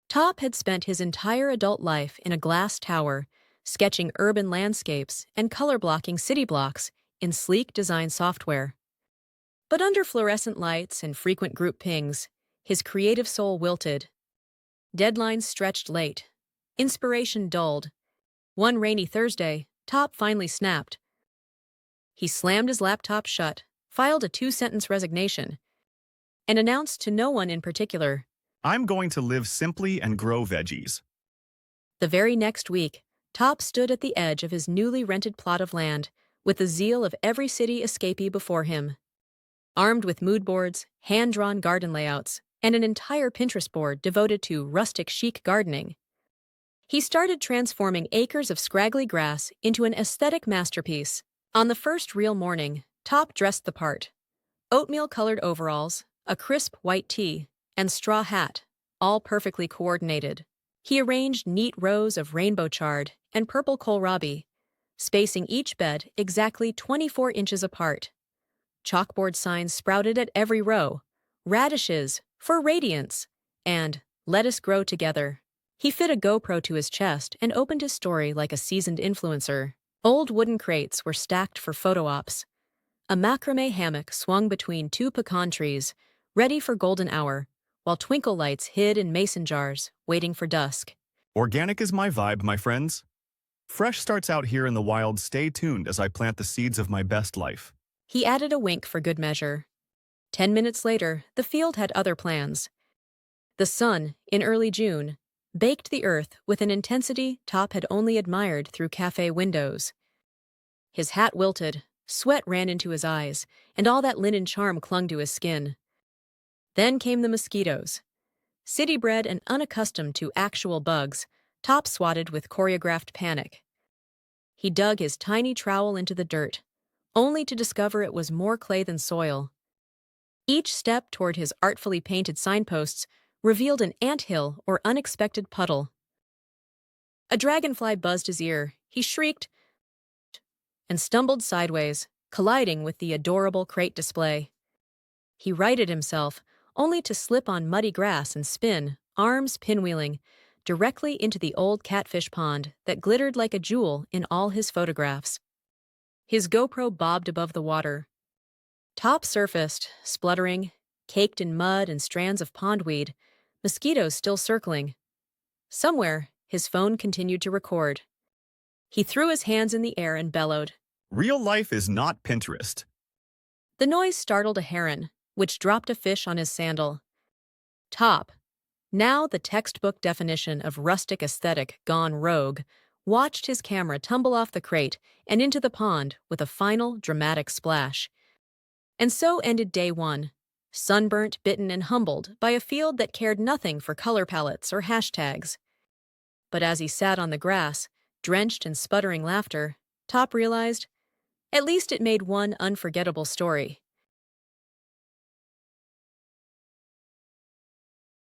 Top had spent his entire adult life in a glass tower, sketching urban landscapes and color blocking city blocks in sleek design software. But under fluorescent lights and frequent group pings, his creative soul wilted. Deadlines stretched late. Inspiration dulled. One rainy Thursday, Top finally snapped. He slammed his laptop shut, filed a two-sentence resignation, and announced to no one in particular. I'm going to live simply and grow veggies. The very next week, Top stood at the edge of his newly rented plot of land, with the zeal of every city escapee before him. Armed with mood boards, hand-drawn garden layouts, and an entire Pinterest board devoted to rustic chic gardening, he started transforming acres of scraggly grass into an aesthetic masterpiece. On the first real morning, Top dressed the part. Oatmeal-colored overalls, a crisp white tee, and straw hat, all perfectly coordinated. He arranged neat rows of rainbow chard and purple kohlrabi, spacing each bed exactly 24 inches apart. Chalkboard signs sprouted at every row: radishes, for radiance, and let us grow together. He fit a GoPro to his chest and opened his story like a seasoned influencer. Old wooden crates were stacked for photo ops. A macrame hammock swung between two pecan trees, ready for golden hour, while twinkle lights hid in mason jars, waiting for dusk. Organic is my vibe, my friends. Fresh starts out here in the wild. Stay tuned as I plant the seeds of my best life. He added a wink for good measure. 10 minutes later, the field had other plans. The sun, in early June, baked the earth with an intensity Top had only admired through cafe windows. His hat wilted, sweat ran into his eyes, and all that linen charm clung to his skin. Then came the mosquitoes. City-bred and unaccustomed to actual bugs, Top swatted with choreographed panic. He dug his tiny trowel into the dirt, only to discover it was more clay than soil. Each step toward his artfully painted signposts revealed an anthill or unexpected puddle. A dragonfly buzzed his ear. He shrieked and stumbled sideways, colliding with the adorable crate display. He righted himself, only to slip on muddy grass and spin, arms pinwheeling, directly into the old catfish pond that glittered like a jewel in all his photographs. His GoPro bobbed above the water. Top surfaced, spluttering, caked in mud and strands of pondweed, mosquitoes still circling. Somewhere, his phone continued to record. He threw his hands in the air and bellowed. Real life is not Pinterest. The noise startled a heron, which dropped a fish on his sandal. Top, now the textbook definition of rustic aesthetic gone rogue, watched his camera tumble off the crate and into the pond with a final dramatic splash. And so ended day one, sunburnt, bitten, and humbled by a field that cared nothing for color palettes or hashtags. But as he sat on the grass, drenched in sputtering laughter, Top realized, at least it made one unforgettable story.